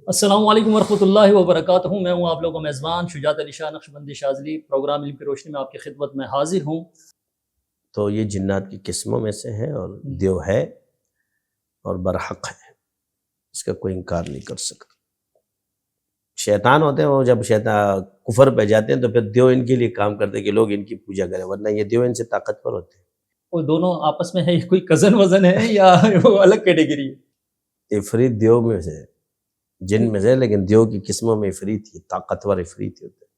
السلام علیکم ورحمۃ اللہ وبرکاتہ. میں ہوں آپ لوگوں کا میزبان شجاعت علی شاہ نقشبندی شاذلی. پروگرام علم کی روشنی میں آپ کی خدمت میں حاضر ہوں. تو یہ جنات کی قسموں میں سے ہے اور دیو ہے اور برحق ہے، اس کا کوئی انکار نہیں کر سکتا. شیطان ہوتے ہیں، وہ جب شیطان کفر پہ جاتے ہیں تو پھر دیو ان کے لیے کام کرتے ہیں کہ لوگ ان کی پوجا کریں، ورنہ یہ دیو ان سے طاقتور ہوتے ہیں. وہ دونوں آپس میں ہے، کوئی کزن وزن ہے یا وہ الگ کیٹیگری ہے؟ عفریت دیو میں سے، جن میں سے، لیکن دیو کی قسموں میں عفریت ہی طاقتور عفریت ہوتے ہیں،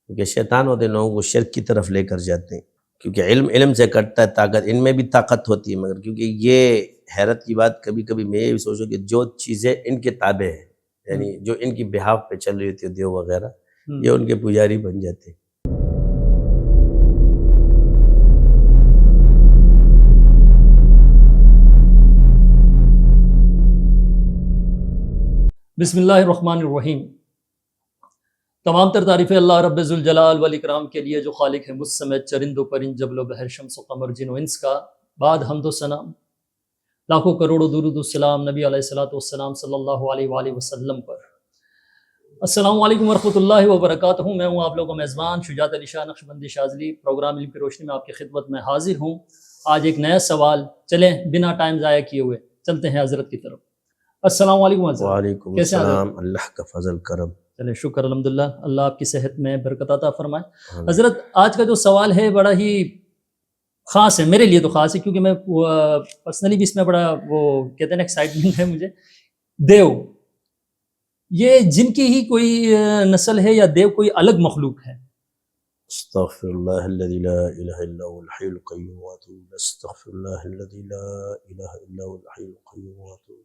کیونکہ شیطان ہوتے ہیں لوگوں کو شرک کی طرف لے کر جاتے ہیں. کیونکہ علم سے کٹتا ہے طاقت، ان میں بھی طاقت ہوتی ہے، مگر کیونکہ یہ حیرت کی بات کبھی کبھی میں یہ بھی سوچوں کہ جو چیزیں ان کے تابع ہیں، یعنی جو ان کی بہاف پہ چل رہی ہوتی ہے دیو وغیرہ، یہ ان کے پجاری بن جاتے ہیں. بسم اللہ الرحمن الرحیم. تمام تر تعریفیں اللہ رب ذوالجلال والاکرام کے لیے جو خالق ہے مجھ سمیت چرند و پرند جبل و بحر شمس و قمر جن و انس کا. بعد حمد و ثنا لاکھوں کروڑوں درود السلام نبی علیہ الصلوۃ والسلام صلی اللہ علیہ وآلہ وسلم پر. السلام علیکم ورحمۃ اللہ وبرکاتہ. میں ہوں آپ لوگوں کا میزبان شجاعت علی شاہ نقشبندی شاذلی. پروگرام علم کی روشنی میں آپ کی خدمت میں حاضر ہوں. آج ایک نیا سوال، چلیں بنا ٹائم ضائع کیے ہوئے چلتے ہیں حضرت کی طرف. السلام علیکم حضرت. وعلیکم کیسے ہیں السلام. اللہ کا فضل کرم. چلے شکر الحمدللہ، اللہ آپ کی صحت میں برکت عطا فرمائے. حضرت آج کا جو سوال ہے بڑا ہی خاص ہے، میرے لیے تو خاص ہے کیونکہ میں پرسنلی بھی اس میں بڑا وہ کہتے ہیں ایکسائٹمنٹ ہے مجھے. دیو یہ جن کی ہی کوئی نسل ہے یا دیو کوئی الگ مخلوق ہے؟ استغفر اللہ الذی لا الہ الا هو الحی القیوم واتوب. استغفر اللہ الذی لا الہ الا هو الحی القیوم واتوب.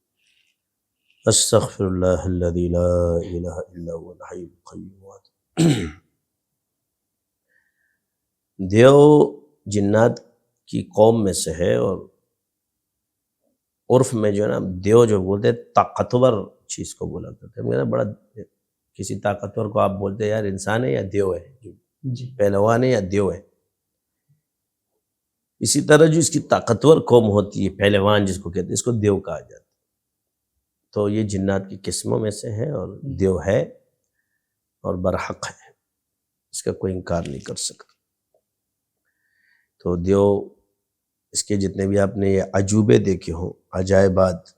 استغفر اللہ الذی لا الہ الا هو الحی القیوم واتوب. دیو جنات کی قوم میں سے ہے، اور عرف میں جو ہے نا دیو جو بولتے ہیں طاقتور چیز کو بولا کرتے ہیں. بڑا کسی طاقتور کو آپ بولتے ہیں یار انسان ہے یا دیو ہے، جی پہلوان ہے یا دیو ہے. اسی طرح جو اس کی طاقتور قوم ہوتی ہے پہلوان جس کو کہتے ہیں، اس کو دیو کہا جاتا ہے. تو یہ جنات کی قسموں میں سے ہے اور دیو ہے اور برحق ہے، اس کا کوئی انکار نہیں کر سکتا. تو دیو، اس کے جتنے بھی آپ نے یہ عجوبے دیکھے ہوں، عجائبات،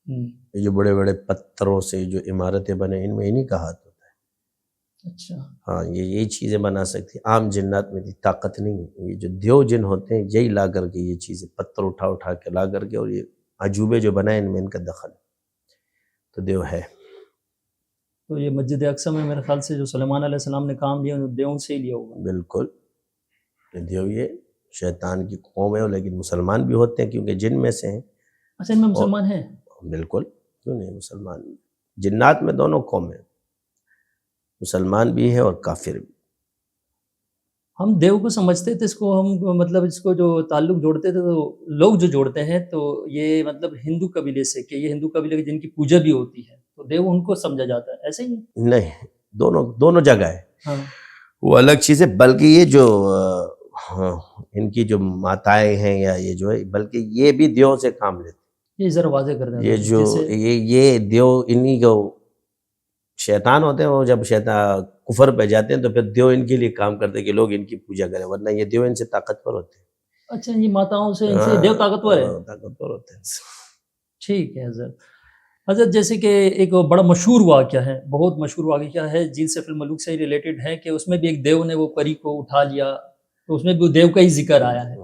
یہ جو بڑے بڑے پتھروں سے جو عمارتیں بنے، ان میں انہی کا ہاتھ ہوتا ہے. اچھا. ہاں، یہی چیزیں بنا سکتی. عام جنات میں طاقت نہیں ہے. یہ جو دیو جن ہوتے ہیں یہی لا کر کے یہ چیزیں پتھر اٹھا کے لا کر کے، اور یہ عجوبے جو بنائے ان میں ان کا دخل ہے. تو دیو ہے. تو یہ مسجد اقصی میں میرے خیال سے جو سلیمان علیہ السلام نے کام لیا دیو سے ہی لیا ہوگا. بالکل. دیو یہ شیطان کی قوم ہے، لیکن مسلمان بھی ہوتے ہیں کیونکہ جن میں سے ہیں. اچھا، ان میں مسلمان ہیں؟ بالکل، کیوں نہیں مسلمان. جنات میں دونوں قوم ہیں، مسلمان بھی ہے اور کافر بھی. ہم دیو کو سمجھتے تھے، اس کو ہم مطلب اس کو جو تعلق جوڑتے تھے، تو لوگ جو جوڑتے ہیں تو یہ مطلب ہندو قبیلے سے، کہ یہ ہندو قبیلے جن کی پوجا بھی ہوتی ہے تو دیو ان کو سمجھا جاتا ہے، ایسے ہی؟ نہیں، دونوں جگہ ہے. ہاں، وہ الگ چیز ہے. بلکہ یہ جو ان کی جو ماتائیں ہیں یا یہ جو ہے، بلکہ یہ بھی دیو سے کام لیتے. یہ ذرا واضح کر دیں. یہ جو یہ دیو انہی کو شیطان ہوتے ہیں، وہ جب شیطان کفر پہ جاتے ہیں تو پھر دیو ان کے لیے کام کرتے ہیں کہ لوگ ان کی پوجا کریں، ورنہ یہ دیو ان سے طاقتور ہوتے ہیں. اچھا، یہ ماتاؤں سے ان سے دیو طاقتور ہے؟ طاقتور ہوتے ہیں. ٹھیک ہے حضرت جیسے کہ ایک بڑا مشہور واقعہ ہے، بہت مشہور واقعہ ہے، جن سے فی الملوک سے ریلیٹڈ ہے، کہ اس میں بھی ایک دیو نے وہ پری کو اٹھا لیا، تو اس میں بھی دیو کا ہی ذکر آیا ہے.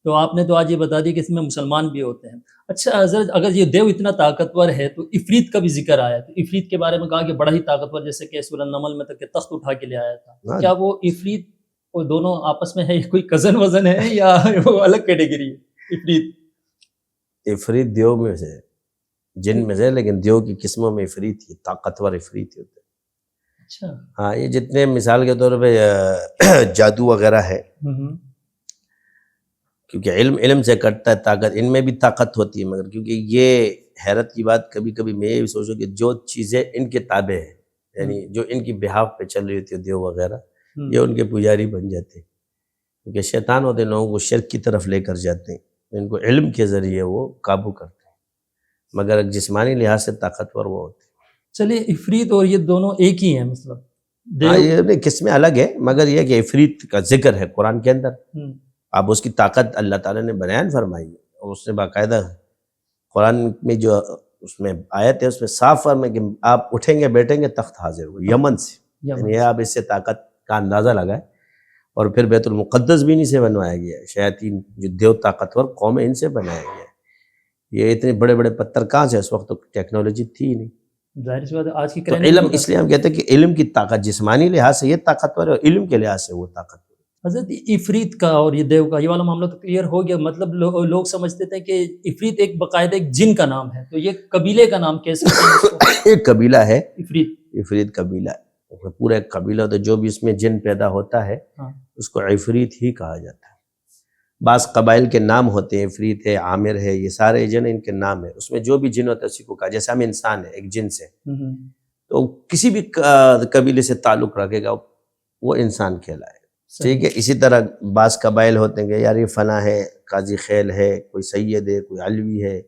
تو آپ نے تو آج یہ بتا دی کہ اس میں مسلمان بھی ہوتے ہیں. اچھا حضرت، اگر یہ دیو اتنا طاقتور ہے تو عفریت کا بھی ذکر آیا، تو عفریت کے بارے میں کہا کہ بڑا ہی طاقتور، جیسے کہ سورہ النمل میں تک کہ تخت اٹھا کے لے آیا تھا. کیا وہ عفریت وہ دونوں آپس میں ہے، کوئی کزن وزن ہے یا وہ الگ کیٹیگری ہے؟ عفریت دیو میں سے، جن میں سے، لیکن دیو کی قسموں میں عفریت ہی طاقتور عفریت ہوتے ہیں. اچھا. ہاں، یہ جتنے مثال کے طور پہ جادو وغیرہ ہے، کیونکہ علم سے کٹتا ہے طاقت، ان میں بھی طاقت ہوتی ہے، مگر کیونکہ یہ حیرت کی بات کبھی کبھی میں یہ بھی سوچوں کہ جو چیزیں ان کے تابع ہیں، یعنی جو ان کی بہاف پہ چل رہی ہوتی ہے دیو وغیرہ، یہ ان کے پجاری بن جاتے ہیں. کیونکہ شیطان ہوتے ہیں لوگوں کو شرک کی طرف لے کر جاتے ہیں، ان کو علم کے ذریعے وہ قابو کرتے ہیں، مگر جسمانی لحاظ سے طاقتور وہ ہوتے ہیں. چلیے عفریت اور یہ دونوں ایک ہی ہیں مطلب ہاں دیو؟ یہ نہیں قسمیں الگ ہے، مگر یہ کہ عفریت کا ذکر ہے قرآن کے اندر، ہم، اب اس کی طاقت اللہ تعالیٰ نے بیان فرمائی ہے، اور اس نے باقاعدہ قرآن میں جو اس میں آیت ہے اس میں صاف فرمایا کہ آپ اٹھیں گے بیٹھیں گے تخت حاضر ہو یمن سے، یمن یعنی آپ اس سے طاقت کا اندازہ لگائیں، اور پھر بیت المقدس بھی انہی سے بنوایا گیا ہے، شیاطین جو دیو طاقتور قوم ہے ان سے بنایا گیا ہے، یہ اتنے بڑے بڑے پتھر کہاں سے، اس وقت تو ٹیکنالوجی تھی ہی نہیں، ظاہر سی بات ہے آج کی تو کرنٹ علم اس لیے ہم کہتے ہیں کہ علم کی طاقت جسمانی لحاظ سے یہ طاقتور ہے اور علم کے لحاظ سے وہ طاقتور ہے۔ حضرت عفریت کا اور یہ دیو کا یہ والا معاملہ تو کلیئر ہو گیا، مطلب لوگ سمجھتے تھے کہ عفریت ایک باقاعدہ ایک جن کا نام ہے، تو یہ قبیلے کا نام کیسے اس کو ایک قبیلہ ہے، عفریت؟ عفریت قبیلہ ہے، پورا ایک قبیلہ ہوتا ہے، جو بھی اس میں جن پیدا ہوتا ہے ہاں اس کو عفریت ہی کہا جاتا ہے۔ بعض قبائل کے نام ہوتے ہیں، عفریت ہے، عامر ہے، یہ سارے جن ان کے نام ہے، اس میں جو بھی جن ہوتا ہے اسی کو کہا، جیسے ہم انسان ہے ایک جن سے، ہم، تو کسی بھی قبیلے سے تعلق رکھے گا وہ انسان کہلائے گا، ٹھیک ہے۔ اسی طرح بعض قبائل ہوتے ہیں کہ یار یہ فلاں ہے، قاضی خیل ہے، کوئی سید ہے، کوئی علوی ہے،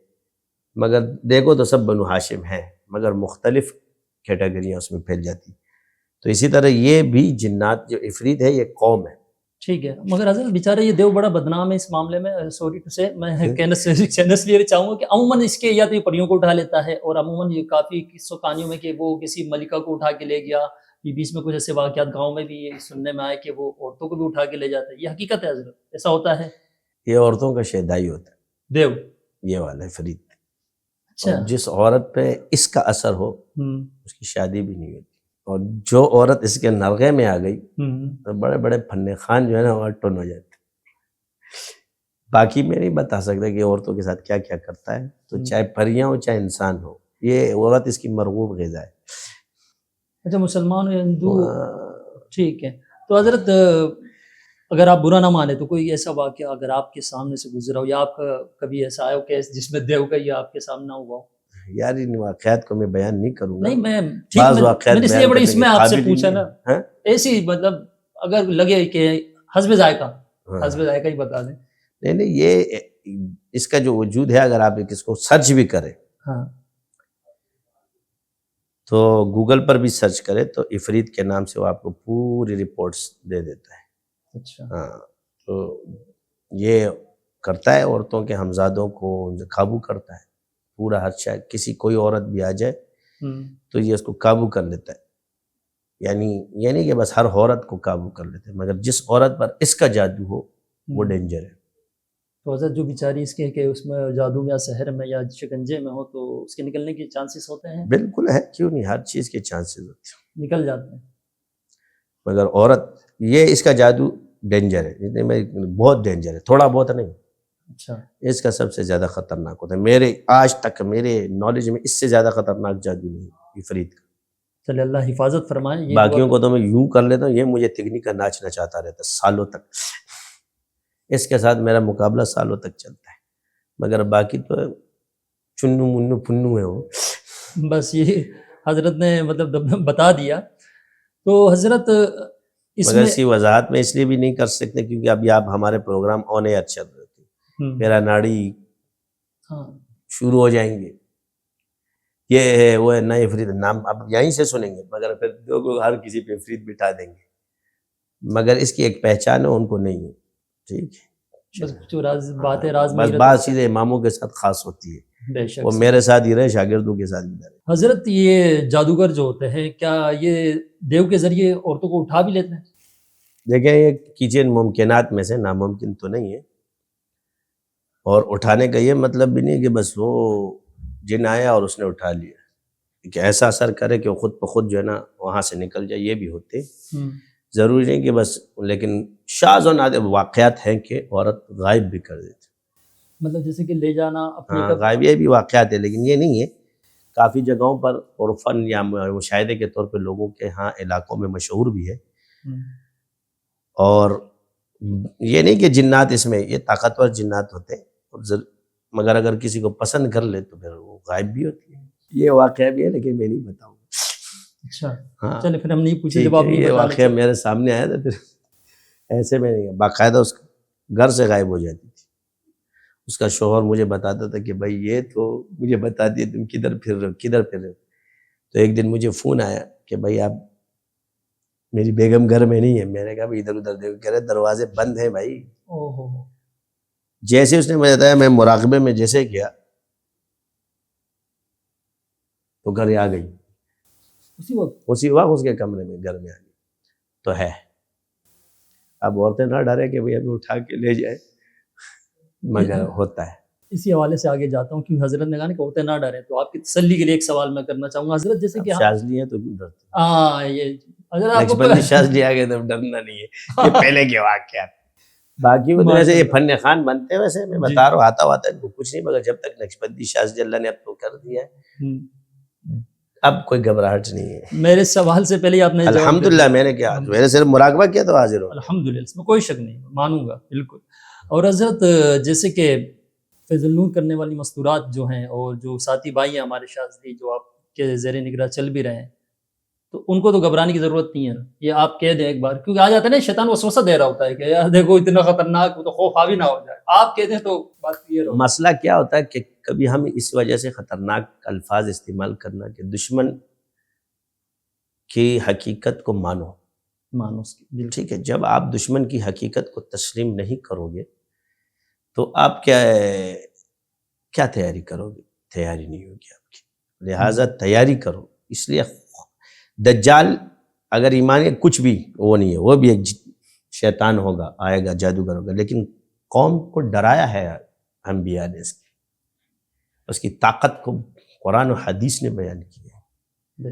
مگر دیکھو تو سب بنو ہاشم ہیں، مگر مختلف کیٹیگریاں اس میں پھیل جاتی، تو اسی طرح یہ بھی جنات جو عفریت ہے یہ قوم ہے۔ ٹھیک ہے، مگر حضرت بیچارے یہ دیو بڑا بدنام ہے اس معاملے میں، سوری ٹو سے میں کہنا اس لیے چاہوں گا کہ عموماً اس کے یا تو یہ پریوں کو اٹھا لیتا ہے، اور عموماً یہ کافی قصوں کہانیوں میں کہ وہ کسی ملکہ کو اٹھا کے لے گیا، بیچ میں کچھ ایسے واقعات گاؤں میں بھی یہ سننے میں آئے کہ وہ عورتوں کو بھی اٹھا کے لے جاتا ہے، یہ حقیقت ہے حضرت ایسا ہوتا ہے؟ یہ عورتوں کا شیدائی ہوتا ہے دیو؟ یہ والا عفریت، اچھا، اور جس عورت پہ اس کا اثر ہو ہم، اس کی شادی بھی نہیں ہوتی، اور جو عورت اس کے نرغے میں آ گئی ہم، تو بڑے بڑے فن خان جو ہے نا وہاں ٹن ہو جاتے۔ باقی میں نہیں بتا سکتا کہ عورتوں کے ساتھ کیا کیا کرتا ہے، تو چاہے پریاں ہو چاہے انسان ہو، یہ عورت اس کی مرغوب غذا ہے۔ اچھا مسلمان یا ہندو، ٹھیک ہے، تو حضرت اگر آپ برا نہ مانے تو کوئی ایسا واقعہ اگر آپ کے سامنے سے گزرا ہو یا آپ کا کبھی ایسا آیا ہو کہ جس میں دیو کا یہ آپ کے سامنے ہوا ہو؟ یار ان واقعات کو میں بیان نہیں کروں گا، نہیں میں ٹھیک بعض واقعات میں نے اس لیے بیان بڑی کرنے اس کے میں آپ سے قابل ہی پوچھا نہیں نا، ہے۔ ہاں؟ ایسی مطلب اگر لگے کہ حسب ذائقہ، ہاں۔ حسب ذائقہ ہی بتا دیں۔ نہیں نہیں، یہ اس کا جو وجود ہے اگر آپ اس کو سرچ بھی کریں ہاں تو گوگل پر بھی سرچ کرے تو عفریت کے نام سے وہ آپ کو پوری رپورٹس دے دیتا ہے۔ اچھا، ہاں، تو یہ کرتا ہے عورتوں کے ہمزادوں کو قابو کرتا ہے، پورا ہر شاید کسی کوئی عورت بھی آ جائے تو یہ اس کو قابو کر لیتا ہے، یعنی یہ نہیں کہ بس ہر عورت کو قابو کر لیتا ہے، مگر جس عورت پر اس کا جادو ہو وہ ڈینجر ہے۔ تو حضرت جو بیچاری اس کے کہ اس میں جادو یا سحر میں یا شکنجے میں ہو تو اس کے نکلنے کے چانسز ہوتے ہیں؟ بالکل ہے، کیوں نہیں، ہر چیز کے چانسز ہوتے ہیں، نکل جاتے ہیں؟ مگر عورت یہ اس کا جادو ڈینجر ہے، بہت ڈینجر ہے، تھوڑا بہت نہیں، اچھا، اس کا سب سے زیادہ خطرناک ہوتا ہے، میرے آج تک میرے نالج میں اس سے زیادہ خطرناک جادو نہیں عفریت کا۔ چلے اللہ حفاظت فرمائے۔ یہ باقیوں کو تو میں یوں کر لیتا ہوں، یہ مجھے تکنی کا ناچ نچاتا رہتا ہے سالوں تک، اس کے ساتھ میرا مقابلہ سالوں تک چلتا ہے، مگر باقی تو چنو منو پنو ہے وہ۔ بس یہ حضرت نے مطلب بتا دیا۔ تو حضرت اس مگر میں اسی وضاحت میں اس لیے بھی نہیں کر سکتے کیونکہ ابھی آپ ہمارے پروگرام آن ایئر چل رہے تھے، میرا ناڑی ہاں شروع ہو جائیں گے، یہ ہے وہ ہے، نئے عفریت نام اب یہیں سے سنیں گے، مگر پھر لوگ ہر کسی پہ عفریت بٹھا دیں گے، مگر اس کی ایک پہچان ہے ان کو نہیں ہے، ٹھیک ہے، بس جو راز باتیں راز بس بعض چیزیں اماموں کے ساتھ خاص ہوتی ہے، بے شک وہ میرے ساتھ ہی رہے، شاگردوں کے ساتھ بھی رہے۔ حضرت یہ جادوگر جو ہوتے ہیں کیا یہ دیو کے ذریعے عورتوں کو اٹھا بھی لیتے ہیں؟ دیکھیں یہ کچن ممکنات میں سے ناممکن تو نہیں ہے، اور اٹھانے کا یہ مطلب بھی نہیں کہ بس وہ جن آیا اور اس نے اٹھا لیا، کہ ایسا اثر کرے کہ وہ خود بخود جو ہے نا وہاں سے نکل جائے، یہ بھی ہوتے ضروری نہیں کہ بس، لیکن شاذ و نادر واقعات ہیں کہ عورت غائب بھی کر دیتی، مطلب جیسے کہ لے جانا اپنے ہاں غائب یہ بھی واقعات ہیں، لیکن یہ نہیں ہے، کافی جگہوں پر عرفاً یا مشاہدے کے طور پہ لوگوں کے ہاں علاقوں میں مشہور بھی ہے، اور یہ نہیں کہ جنات اس میں یہ طاقتور جنات ہوتے ہیں، مگر اگر کسی کو پسند کر لے تو پھر وہ غائب بھی ہوتی ہے، یہ واقعہ بھی ہے لیکن میں نہیں بتاؤں گا۔ اچھا ہاں چلے پھر ہم نہیں پوچھے ٹھیک جب آپ ہے، نہیں یہ بتا واقعہ میرے سامنے آیا تھا، پھر ایسے میں نہیں، باقاعدہ اس گھر سے غائب ہو جاتی تھی، اس کا شوہر مجھے بتاتا تھا کہ بھائی یہ تو مجھے بتا دیے تم کدھر پھر رہے ہو، کدھر پھر رہے ہو، تو ایک دن مجھے فون آیا کہ بھائی آپ میری بیگم گھر میں نہیں ہے. میں نے کہا بھائی ادھر ادھر دیکھو. کہہ رہے دروازے بند ہیں بھائی. جیسے اس نے مجھے بتایا میں مراقبے میں جیسے گیا تو گھر آ گئی اسی وقت اس کے کمرے میں گھر میں آ گئی. تو ہے اب عورتیں نہ ڈرے کہ بھئی ابھی اٹھا کے لے جائے, مگر ہوتا ہے. اسی حوالے سے آگے جاتا ہوں کیونکہ حضرت نے کہا کہ عورتیں نہ ڈریں, تو آپ کی تسلی کے لیے ایک سوال میں کرنا چاہوں گا حضرت, جیسے کہ شاذلی ہے تو کیوں ڈرتے؟ ہاں یہ اگر آپ نقشبندی شاذلی آ گئے تو ڈرنا نہیں ہے, یہ پہلے کے واقعات. باقی وہ تو ویسے یہ فن خان بنتے ہیں, ویسے میں بتا رہا ہوں آتا ان کو کچھ نہیں, مگر جب تک نقشبندی شاذلی اللہ نے اب تو کر دیا ہے, اب کوئی گھبراہٹ نہیں ہے. میرے سوال سے پہلے آپ نے الحمدللہ میں نے کیا میں نے صرف مراقبہ کیا تو حاضر ہو. الحمدللہ اس میں کوئی شک نہیں, مانوں گا بالکل. اور حضرت جیسے کہ فیض النور کرنے والی مستورات جو ہیں اور جو ساتھی بھائی ہیں ہمارے شاذلی جو آپ کے زیر نگراں چل بھی رہے ہیں, تو ان کو تو گھبرانے کی ضرورت نہیں ہے نا, یہ آپ کہہ دیں ایک بار, کیونکہ آ جاتا ہے نا شیطان وسوسہ دے رہا ہوتا ہے کہ یار دیکھو اتنا خطرناک, تو خوف حاوی نہ ہو جائے. آپ کہہ دیں تو بات کلیئر ہو. مسئلہ کیا ہوتا ہے کہ کبھی ہم اس وجہ سے خطرناک الفاظ استعمال کرنا کہ دشمن کی حقیقت کو مانو, ٹھیک ہے. جب آپ دشمن کی حقیقت کو تسلیم نہیں کرو گے تو آپ کیا تیاری کرو گے؟ تیاری نہیں ہوگی آپ کی. لہٰذا تیاری کرو. اس لیے دجال اگر ایمان کچھ بھی وہ نہیں ہے, وہ بھی ایک شیطان ہوگا, آئے گا, جادوگر ہوگا, لیکن قوم کو ڈرایا ہے انبیاء نے, اس کی طاقت کو قرآن و حدیث نے بیان کیا ہے.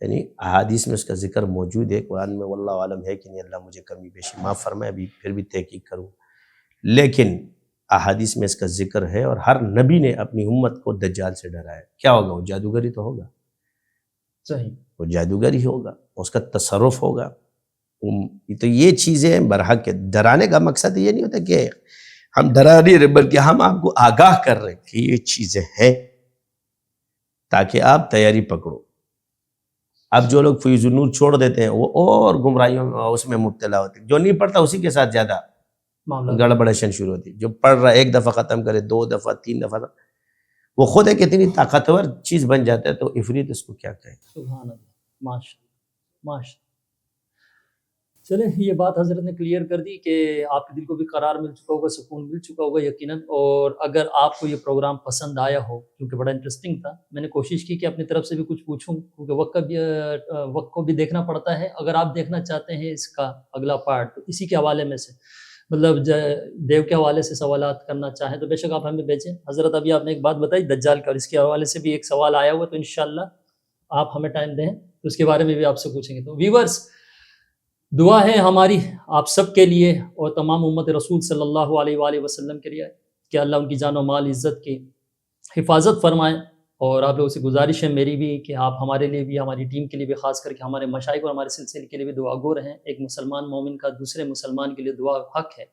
یعنی احادیث میں اس کا ذکر موجود ہے, قرآن میں واللہ عالم ہے کہ نہیں, اللہ مجھے کمی بیشی معاف فرمائے, ابھی پھر بھی تحقیق کروں, لیکن احادیث میں اس کا ذکر ہے. اور ہر نبی نے اپنی امت کو دجال سے ڈرایا. کیا ہوگا؟ وہ جادوگر ہی تو ہوگا, صحیح, وہ جادوگر ہی ہوگا, اس کا تصرف ہوگا. تو یہ چیزیں برحق ہے. ڈرانے کا مقصد یہ نہیں ہوتا کہ ہم ڈرا نہیں رہے, بلکہ ہم آپ کو آگاہ کر رہے ہیں کہ یہ چیزیں ہیں تاکہ آپ تیاری پکڑو. اب جو لوگ فیض النور چھوڑ دیتے ہیں وہ اور گمراہیوں میں اس میں مبتلا ہوتے ہیں. جو نہیں پڑھتا اسی کے ساتھ زیادہ گڑبڑیشن شروع ہوتی. جو پڑھ رہا ہے ایک دفعہ ختم کرے, 2 دفعہ 3 دفعہ, وہ خود ایک اتنی طاقتور چیز بن جاتا ہے, تو عفریت اس کو کیا کہے. سبحان اللہ, ماشاءاللہ. چلیں یہ بات حضرت نے کلیئر کر دی کہ آپ کے دل کو بھی قرار مل چکا ہوگا, سکون مل چکا ہوگا یقیناً. اور اگر آپ کو یہ پروگرام پسند آیا ہو, کیونکہ بڑا انٹرسٹنگ تھا, میں نے کوشش کی کہ اپنی طرف سے بھی کچھ پوچھوں, کیونکہ وقت کو بھی دیکھنا پڑتا ہے. اگر آپ دیکھنا چاہتے ہیں اس کا اگلا پارٹ, تو اسی کے حوالے میں سے مطلب دیو کے حوالے سے سوالات کرنا چاہیں تو بے شک آپ ہمیں بھیجیں. حضرت ابھی آپ نے ایک بات بتائی دجال کا, اور اس کے حوالے سے بھی ایک سوال آیا ہوا, تو انشاءاللہ آپ ہمیں ٹائم دیں تو اس کے بارے میں بھی آپ سے پوچھیں گے. تو ویورز, دعا ہے ہماری آپ سب کے لیے اور تمام امت رسول صلی اللہ علیہ وآلہ وسلم کے لیے کہ اللہ ان کی جان و مال عزت کی حفاظت فرمائیں. اور آپ لوگوں سے گزارش ہے میری بھی کہ آپ ہمارے لیے بھی, ہماری ٹیم کے لیے بھی, خاص کر کے ہمارے مشائخ اور ہمارے سلسلے کے لیے بھی دعا گو رہیں. ایک مسلمان مومن کا دوسرے مسلمان کے لیے دعا حق ہے.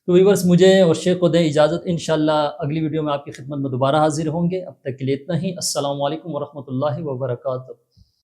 تو ویورز, مجھے اور شیخ کو دیں اجازت. انشاءاللہ اگلی ویڈیو میں آپ کی خدمت میں دوبارہ حاضر ہوں گے. اب تک کے لیے اتنا ہی. السلام علیکم ورحمۃ اللہ وبرکاتہ.